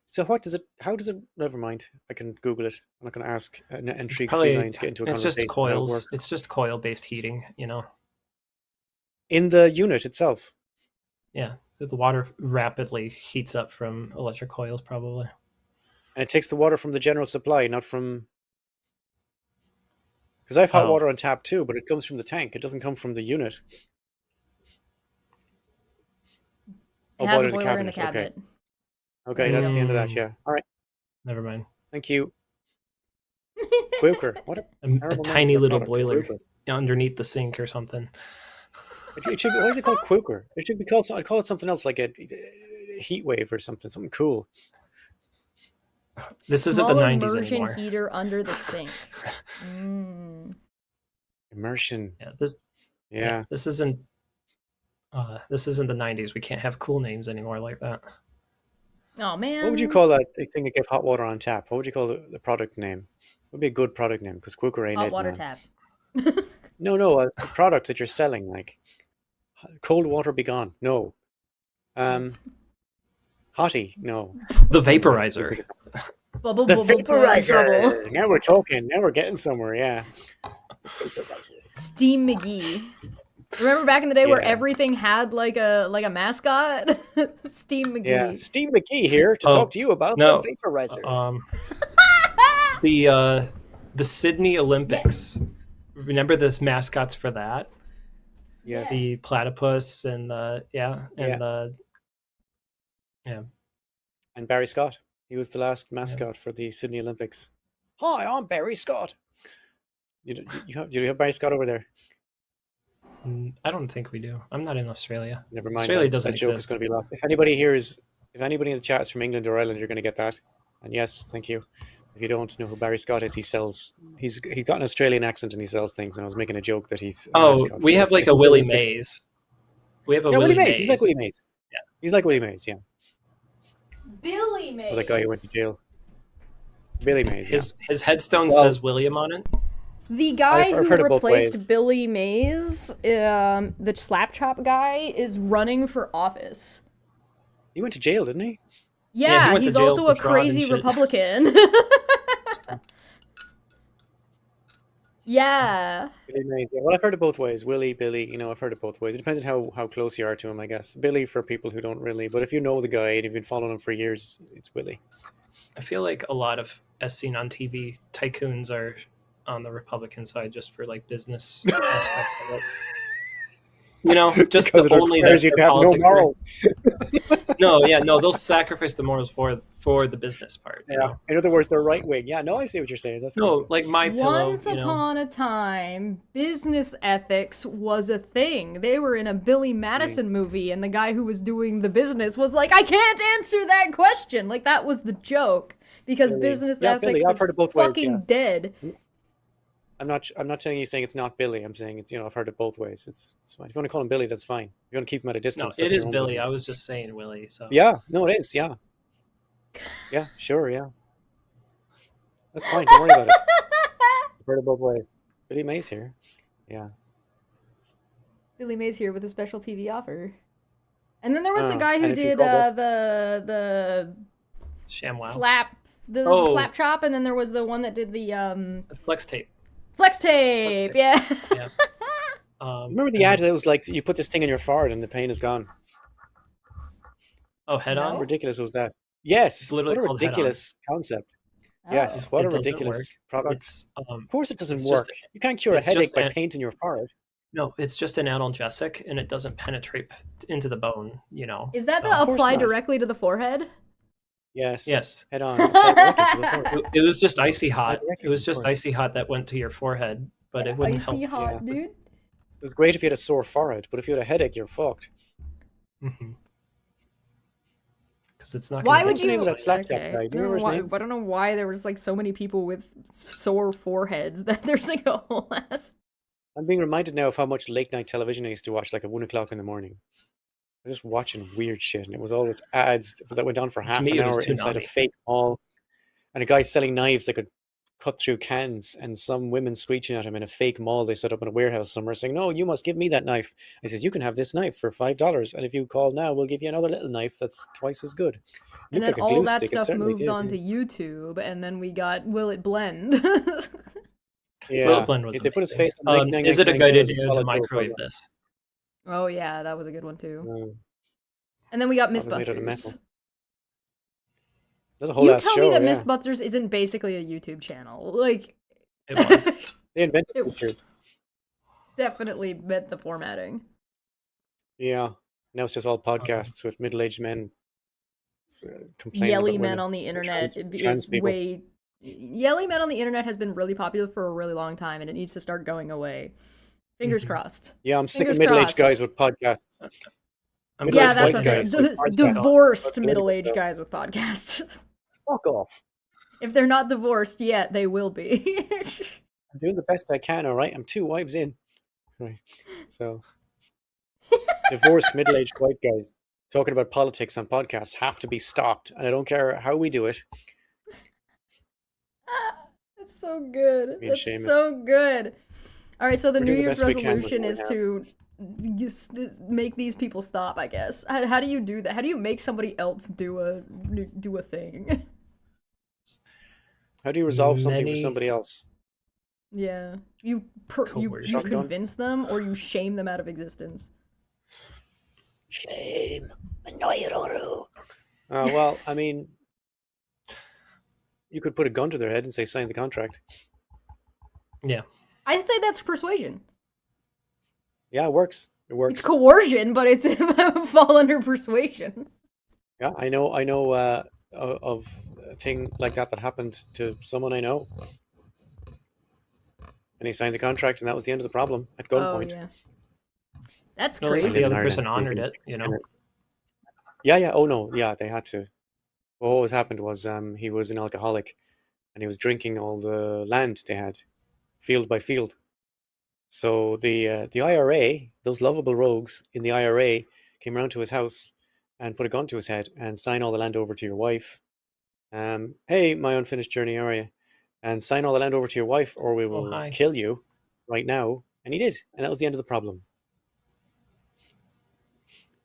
So what does it? How does it? Never mind. I can Google it. I'm not going to ask an intrigued Probably feline to get into a it's just conversation about how it coils. works. It's just coil-based heating, you know. In the unit itself. Yeah, the water rapidly heats up from electric coils, probably. And it takes the water from the general supply, not from. Because I have hot water on tap too, but it comes from the tank. It doesn't come from the unit. It has a boiler in the cabinet. Okay, that's the end of that. Yeah. All right. Never mind. Thank you. Quooker. What a tiny little boiler underneath the sink or something. It should be, why is it called Quooker? It should be called. I'd call it something else, like a heat wave or something cool. This isn't the 90s immersion anymore. Heater under the sink. Immersion. Yeah. This isn't. This isn't the 90s. We can't have cool names anymore like that. Oh man. What would you call that thing that gave hot water on tap? What would you call the product name? What would be a good product name? Because Quooker ain't hot water man. tap. No, a product that you're selling, like cold water be gone. No. Hottie, no. The vaporizer. Bubble, the bubble, vaporizer. bubble. Now we're talking. Now we're getting somewhere. Yeah. Steam McGee. Remember back in the day where everything had like a mascot? Steam McGee. Yeah, Steve McGee here to talk to you about the vaporizer. The Sydney Olympics. Yes. Remember this mascots for that? Yes. The platypus and And Barry Scott. He was the last mascot for the Sydney Olympics. Hi, I'm Barry Scott. Do you have Barry Scott over there? I don't think we do. I'm not in Australia. Never mind. Australia doesn't that joke exist. is going to be lost. If anybody in the chat is from England or Ireland, you're going to get that. And yes, thank you. If you don't know who Barry Scott is, he's got an Australian accent and he sells things. And I was making a joke that he's. We have like a Willie Mays. We have a Willie Mays. He's like Willie Mays. Yeah, he's like Willie Mays. Yeah. Billy Mays. Or that guy who went to jail. Billy Mays. His headstone says William on it. The guy who replaced Billy Mays, the slap chop guy, is running for office. He went to jail, didn't he? Yeah, he's also a crazy Republican. Yeah. Billy Mays. Yeah. Well, I've heard it both ways. Willie, Billy, I've heard it both ways. It depends on how close you are to him, I guess. Billy for people who don't really, but if you know the guy and you've been following him for years, it's Willie. I feel like a lot of, as seen on TV, tycoons are on the Republican side just for like business aspects of it. Just the only that's their politics. No, they'll sacrifice the morals for the business part. Yeah. In other words, they're right wing. Yeah, no, I see what you're saying. That's like My Pillow. Once upon a time, business ethics was a thing. They were in a Billy Madison movie, and the guy who was doing the business was like, "I can't answer that question." Like that was the joke because business ethics is fucking dead. I'm not telling you saying it's not Billy. I'm saying it's I've heard it both ways. It's fine. If you want to call him Billy, that's fine. If you want to keep him at a distance. No, it is Billy. Business. I was just saying Willie. So yeah, no, it is. Yeah, yeah, sure, yeah. That's fine. Don't worry about it. I've heard it both ways. Billy Mays here. Yeah. Billy Mays here with a special TV offer. And then there was the guy who did the ShamWow slap slap chop, and then there was the one that did the flex tape. Flex tape, yeah. Remember the ad that was like, you put this thing in your forehead and the pain is gone? Oh, head on? How ridiculous was that? Yes. It's literally what a ridiculous concept. Oh. Yes, what a ridiculous product. Of course it doesn't work. You can't cure a headache by painting your forehead. No, it's just an analgesic and it doesn't penetrate into the bone, Is that the apply directly to the forehead? Yes. Head on. It was just icy hot. It was just icy hot that went to your forehead, but it wouldn't help. Icy hot, dude. It was great if you had a sore forehead, but if you had a headache, you're fucked. Because it's not. Why What would was the name you? of that slapjack Okay. guy? Do you remember his name? I don't know why there was like so many people with sore foreheads that there's like a whole ass. I'm being reminded now of how much late night television I used to watch, like at 1 o'clock in the morning. I was just watching weird shit, and it was always ads that went on for half me, an it was hour inside a Toonami. fake mall, and a guy selling knives that could cut through cans, and some women screeching at him in a fake mall they set up in a warehouse somewhere, saying, "No, you must give me that knife." He says, "You can have this knife for $5, and if you call now, we'll give you another little knife that's twice as good." It And looked then like a all glue that stick. It stuff certainly moved did. on to YouTube, and then we got Will It Blend? Yeah, Blend was if they put his amazing. face on Is it a 99 good kills, a idea to solid microwave this? Oh yeah, that was a good one too. No, And then we got that was made out of metal. Mythbusters. That's a whole You ass tell show. me that Yeah, Mythbusters isn't basically a YouTube channel. Like, It was. they invented It- YouTube. definitely meant the formatting. Yeah, now it's just all podcasts with middle-aged men complaining Yelly about men women. on the internet trans is people. way. Yelly men on the internet has been really popular for a really long time, and it needs to start going away. Fingers crossed. Yeah, I'm sick Fingers of middle-aged crossed. guys with podcasts. I'm Middle-aged Yeah, that's white a guys thing. with podcasts. Divorced Political middle-aged stuff. guys with podcasts. Fuck off. If they're not divorced yet, they will be. I'm doing the best I can, all right? I'm 2 wives in. Right. So, divorced middle-aged white guys talking about politics on podcasts have to be stopped, and I don't care how we do it. That's so good. Me and That's Seamus. so good. All right, so the We're New doing the Year's best we can with resolution what is we to make these people stop. I guess. How do you do that? How do you make somebody else do a thing? How do you resolve something for Many- somebody else? Yeah, you Coercion. convince them or you shame them out of existence. Shame. Well, I mean, you could put a gun to their head and say, sign the contract. Yeah. I'd say that's persuasion. Yeah, it works. It works. It's coercion, but it's fall under persuasion. Yeah, I know of a thing like that happened to someone I know. And he signed the contract, and that was the end of the problem at gunpoint. Oh yeah, that's At least crazy. the other Ireland, person so you honored can- it, you know. Yeah. Oh no, yeah, they had to. Well, what always happened was he was an alcoholic, and he was drinking all the land they had, field by field. So the IRA, those lovable rogues in the IRA, came around to his house and put a gun to his head and sign all the land over to your wife. Hey, my unfinished journey, how are you? And sign all the land over to your wife, or we will hi. kill you right now. And he did, and that was the end of the problem.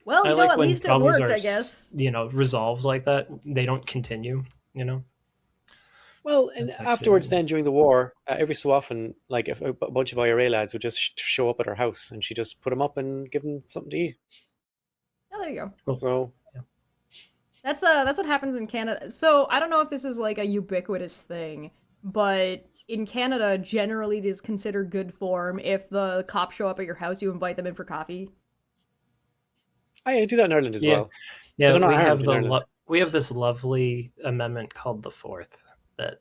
Well, I you know, like at when least it problems worked, are, I guess. resolved like that. They don't continue, you know. Well, and That's actually afterwards, really then during the war, every so often, like if a bunch of IRA lads would just show up at her house, and she just put them up and give them something to eat. Oh, there you go. Cool. So That's what happens in Canada. So I don't know if this is like a ubiquitous thing, but in Canada, generally it is considered good form if the cops show up at your house, you invite them in for coffee. I do that in Ireland as Yeah. well. Yeah, They're not we have armed in Ireland. we have this lovely amendment called the Fourth that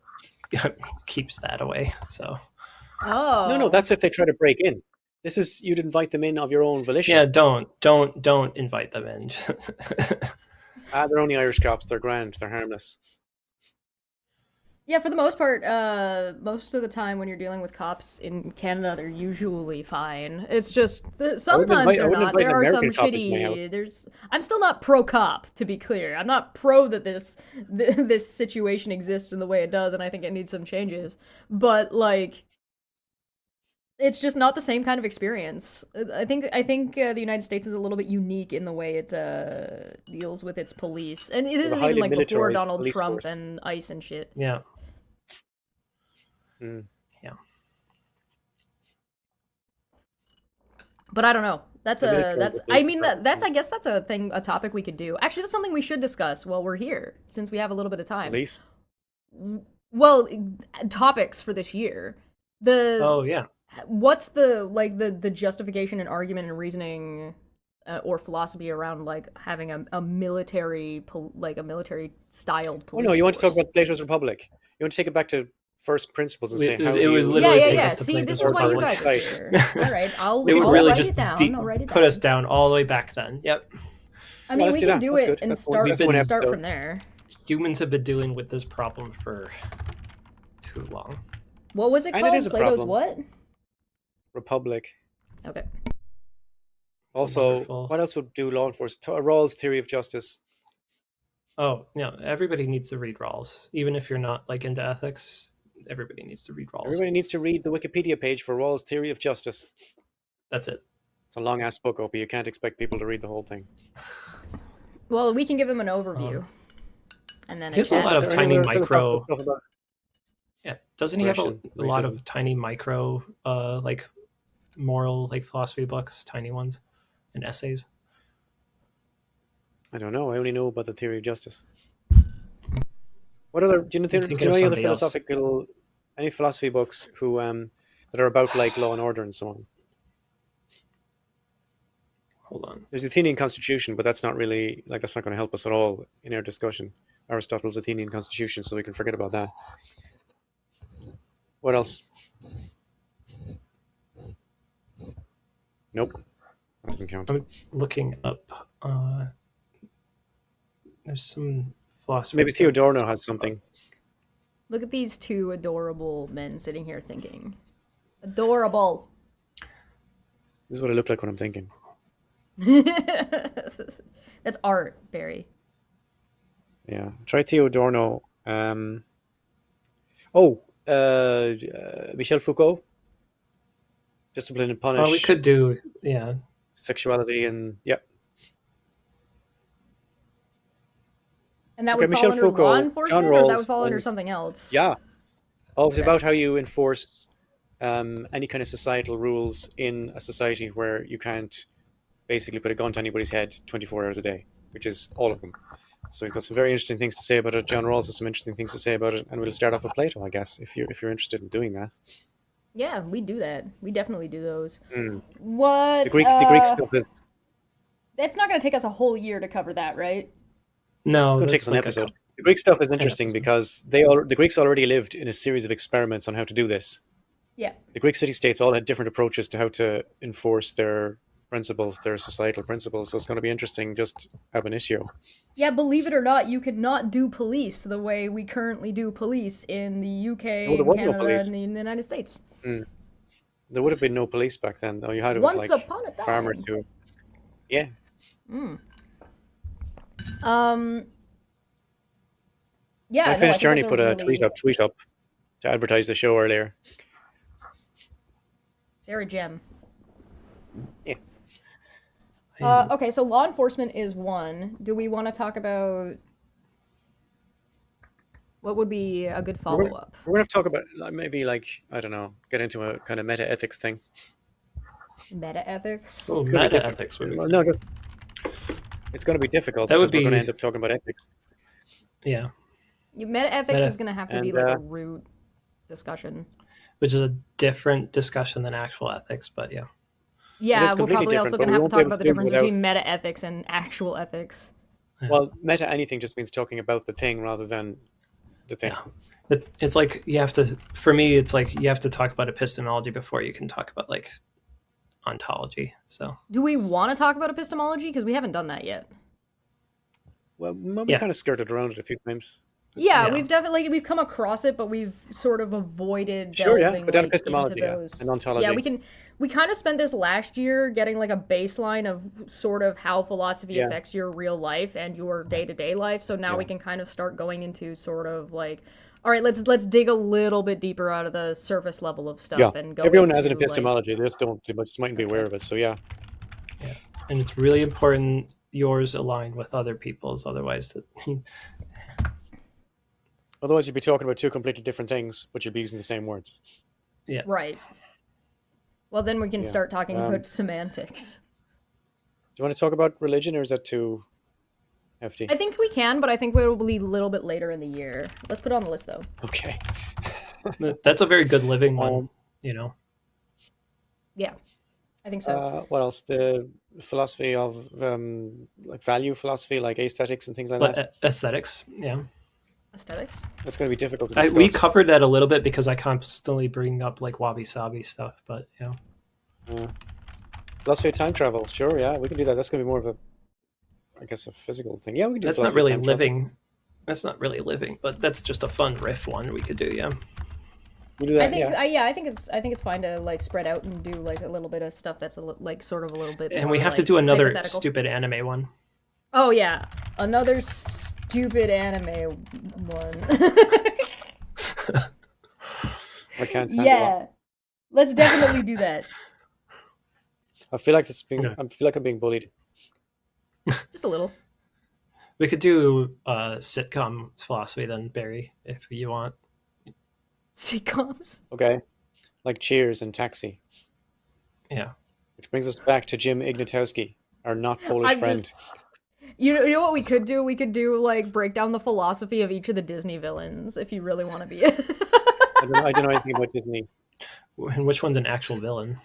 keeps that away. So Oh. No, that's if they try to break in. This is you'd invite them in of your own volition. yeah, don't invite them in. They're only Irish cops. They're grand. They're harmless. Yeah, for the most part, most of the time when you're dealing with cops in Canada, they're usually fine. It's just sometimes I they're wouldn't not. invite an There are some American cop into my shitty. house. There's. I'm still not pro cop, to be clear. I'm not pro that this situation exists in the way it does, and I think it needs some changes. But like, it's just not the same kind of experience. I think the United States is a little bit unique in the way it deals with its police, and this is even highly like before militarized Donald police Trump force. and ICE and shit. yeah. Mm. But I don't know. That's The military, that's the police I mean department. that's I guess that's a topic we could do. Actually, that's something we should discuss while we're here, since we have a little bit of time. Police. Well, topics for this year. Oh yeah. What's the justification and argument and reasoning or philosophy around like having a military styled Oh police no, you want to talk force? about Plato's Republic. You want to take it back to first principles and We- say, how it do would you... literally Yeah, take yeah. us to See, play this this is why you republic. guys are here. All right, I'll It would really write just it down. I'll write it down. put us down all the way back then. Yep. I mean, let's we do can that. do That's it good. and That's one start episode. from there. Humans have been dealing with this problem for too long. What was it And called? it is a Plato's problem. what? Republic. Okay. Also, wonderful- what else would do law enforcement? Rawls' theory of justice. Oh, yeah. Everybody needs to read Rawls. Even if you're not like into ethics, everybody needs to read Rawls. Everybody needs to read the Wikipedia page for Rawls' theory of justice. That's it. It's a long-ass book, Opie. You can't expect people to read the whole thing. Well, we can give them an overview. And then He has a lot of Is there tiny any other micro. philosophical stuff about Yeah, doesn't he have a Russian lot racism? of tiny micro, like moral, like philosophy books, tiny ones, and essays? I don't know. I only know about the theory of justice. What other? Do you know, thinking do you know of any other somebody else. philosophical, any philosophy books who that are about like law and order and so on? Hold on. There's the Athenian Constitution, but that's not really like that's not going to help us at all in our discussion. Aristotle's Athenian Constitution, so we can forget about that. What else? Nope, that doesn't count. I'm looking up. There's some philosophy. Maybe Theodorno has something. Look at these two adorable men sitting here thinking. Adorable. This is what I look like when I'm thinking. That's art, Barry. Yeah, try Theodorno. Michel Foucault. Discipline and Punish. Oh, we could do, yeah. Sexuality and yeah. And that Okay, would Michel fall under Foucault, law John enforcement, or that Rawls would fall under was- something else? Yeah. Oh, it's Okay. about how you enforce any kind of societal rules in a society where you can't basically put a gun to anybody's head 24 hours a day, which is all of them. So he's got some very interesting things to say about it. John Rawls has some interesting things to say about it, and we'll start off with Plato, I guess, if you're interested in doing that. Yeah, we do that. We definitely do those. Mm. What? The Greek stuff is That's not going to take us a whole year to cover that, right? No, going to take that's us an like a episode. couple- The Greek stuff is interesting episode. because the Greeks already lived in a series of experiments on how to do this. Yeah. The Greek city-states all had different approaches to how to enforce their principles, their societal principles. So it's going to be interesting just ab initio. Yeah, believe it or not, you could not do police the way we currently do police in the UK, No, there and was no Canada, police. and the United States. There would have been no police back then. All you had was Once like upon a time. farmers who, yeah. Mm. Yeah, My no, Finnish I think Journey that's put a really- tweet up to advertise the show earlier. They're a gem. Yeah. Okay, so law enforcement is one. Do we want to talk about what would be a good follow-up? We're going to talk about maybe like, I don't know, get into a kind of meta ethics thing. Meta ethics. Oh, It's gonna be meta ethics would be Well, good. no, just it's going to be difficult That would because we're going to be- end up talking about ethics. Yeah, Meta ethics Meta- is going to have to be and, like a root discussion. which is a different discussion than actual ethics, but yeah. Yeah, we're completely probably different, also but going to we have to won't be talk able about the to do it difference without- between meta ethics and actual ethics. Yeah. Well, meta anything just means talking about the thing rather than the thing. Yeah. It's like you have to, for me, it's like you have to talk about epistemology before you can talk about like ontology. So Do we want to talk about epistemology? Because we haven't done that yet. Well, we Yeah. kind of skirted around it a few times. Yeah, Yeah. we've definitely we've come across it, but we've sort of avoided Sure, yeah, delving, but then like, epistemology, into yeah, those. and ontology. Yeah, we kind of spent this last year getting like a baseline of sort of how philosophy Yeah. affects your real life and your day-to-day life. So now Yeah. we can kind of start going into sort of like, all right, let's dig a little bit deeper out of the surface level of stuff Yeah, and go. everyone has an into, like- epistemology. They just don't. They just mightn't be aware of it. So yeah, and it's really important yours align with other people's, otherwise that otherwise you'd be talking about two completely different things, but you'd be using the same words. Right. Well, then we can Yeah. start talking Um, about semantics. Do you want to talk about religion, or is that too hefty? I think we can, but I think it will be a little bit later in the year. Let's put it on the list, though. Okay. that's a very good living one, Um, you know. Yeah, I think so. What else? The philosophy of like value philosophy, like aesthetics and things like that. But aesthetics, yeah. Aesthetics. That's going to be difficult to discuss. We covered that a little bit because I constantly bring up like wabi-sabi stuff, but philosophy of time travel. Sure, yeah, we can do that. That's going to be more of a, I guess, a physical thing. Yeah, we can do. That's not really living. That's not really living, but that's just a fun riff one we could do. Yeah. We do that. I think it's fine to like spread out and do like a little bit of stuff that's like sort of a little bit. And more, we have like, to do another hypothetical. stupid anime one. Oh yeah, another stupid anime one. I can't. Yeah, let's definitely do that. I feel like I feel like I'm being bullied. Just a little. We could do sitcom philosophy then, Barry, if you want. Sitcoms. Okay, like Cheers and Taxi. Yeah. Which brings us back to Jim Ignatowski, our not Polish friend. You know what we could do? We could do like break down the philosophy of each of the Disney villains if you really want to be it. I don't know anything about Disney. And which one's an actual villain?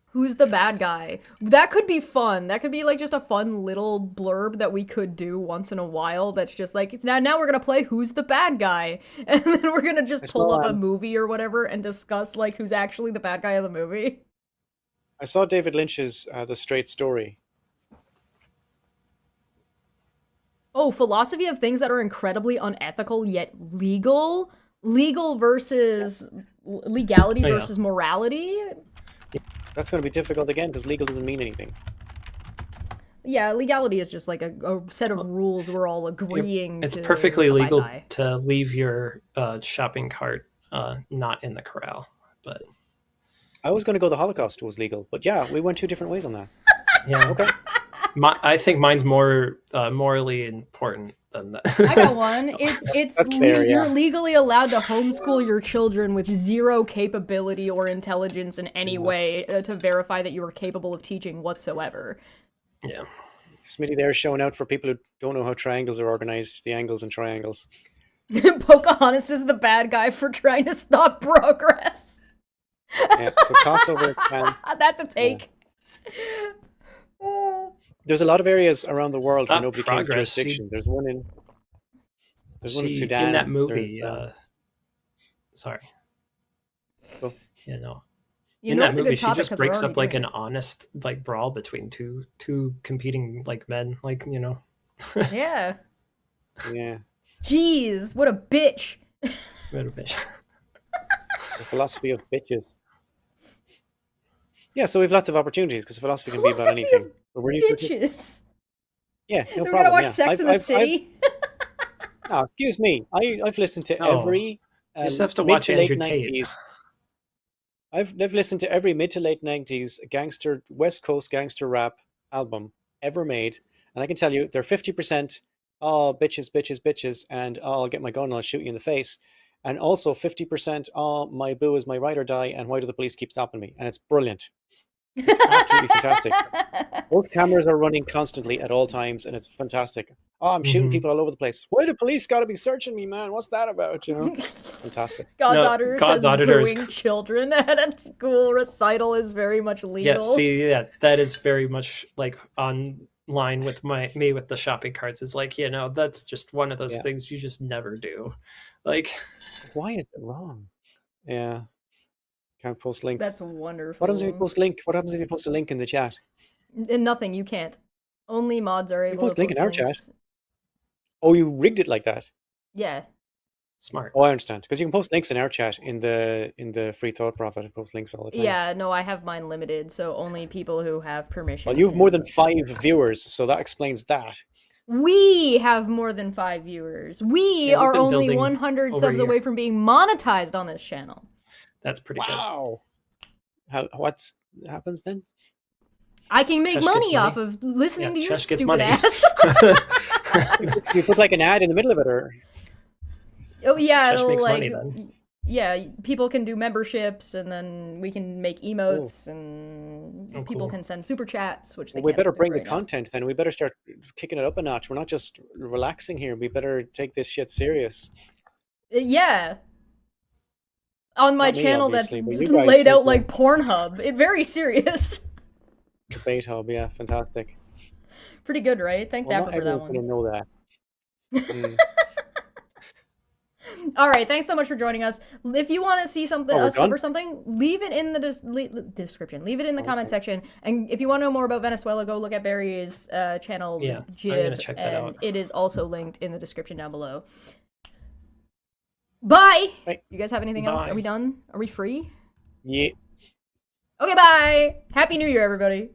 Who's the bad guy? That could be fun. That could be like just a fun little blurb that we could do once in a while. That's just like, now we're gonna play Who's the Bad Guy, and then we're gonna just pull up a movie or whatever and discuss like who's actually the bad guy of the movie. I saw David Lynch's The Straight Story. Oh, philosophy of things that are incredibly unethical yet legal. Legal versus legality versus morality. That's going to be difficult again because legal doesn't mean anything. Yeah, legality is just like a set of rules we're all agreeing It's to perfectly abide legal by. to leave your shopping cart not in the corral, but I was going to go the Holocaust was legal, but yeah, we went two different ways on that. yeah. Okay. I think mine's more morally important than that. I got one. It's fair, you're legally allowed to homeschool your children with zero capability or intelligence in any way to verify that you are capable of teaching whatsoever. Yeah. Smitty there showing out for people who don't know how triangles are organized, the angles and triangles. Pocahontas is the bad guy for trying to stop progress. Yeah, so Kosovo can... That's a take. There's a lot of areas around the world where nobody claims progress. jurisdiction. There's one in Sudan. In that movie, sorry. Cool. You know. In that movie, she just breaks up like an honest like brawl between two competing like men, like, you know. Yeah. Yeah. Jeez, what a bitch. What a bitch. The philosophy of bitches. Yeah, so we have lots of opportunities because philosophy can be about anything. But bitches. Yeah, no We're problem. gonna watch Sex in the City. No, excuse me. I've listened to every you just have to watch Andrew Tate. I've listened to every mid to late 90s gangster West Coast gangster rap album ever made, and I can tell you they're 50% bitches, bitches, bitches, and I'll get my gun and I'll shoot you in the face, and also 50% my boo is my ride or die, and why do the police keep stopping me? And it's brilliant. It's absolutely fantastic. Both cameras are running constantly at all times, and it's fantastic. Oh, I'm shooting people all over the place. Why do police got to be searching me, man? What's that about? You know, it's fantastic. God's Auditor says booing children at a school recital is very much legal. Yeah, see, that is very much like on line with me with the shopping carts. It's like, you know, that's just one of those things you just never do. Like, why is it wrong? Yeah. Can't post links. That's wonderful. What happens if you post link? What happens if you post a link in the chat? Nothing. You can't. Only mods are able to post link in our links. chat. Oh, you rigged it like that? Yeah. Smart. Oh, I understand. Because you can post links in our chat in the Free Thought Prophet. I post links all the time. Yeah, no, I have mine limited, so only people who have permission. Well, you have more than 5 viewers, so that explains that. We have more than 5 viewers. We are only 100 subs away from being monetized on this channel. That's pretty good. Wow. What happens then? I can make money off of listening to your stupid ass. You put like an ad in the middle of it, or? Oh yeah, Chesh makes like money, then. Yeah, people can do memberships, and then we can make emotes, and people can send super chats, which they we better bring the content then. We better start kicking it up a notch. We're not just relaxing here. We better take this shit serious. Yeah. On my channel that's laid out like Pornhub. It's very serious. Debate Hub, yeah, fantastic. Pretty good, right? Thank Dapper for that one. Everyone's going to know that. All right, thanks so much for joining us. If you want to see something us cover something, leave it in the description. Leave it in the comment section. And if you want to know more about Venezuela, go look at Barry's channel. Yeah, I'm gonna check that out. It is also linked in the description down below. Bye. You guys have anything else? Are we done? Are we free? Yeah. Okay, bye. Happy New Year, everybody.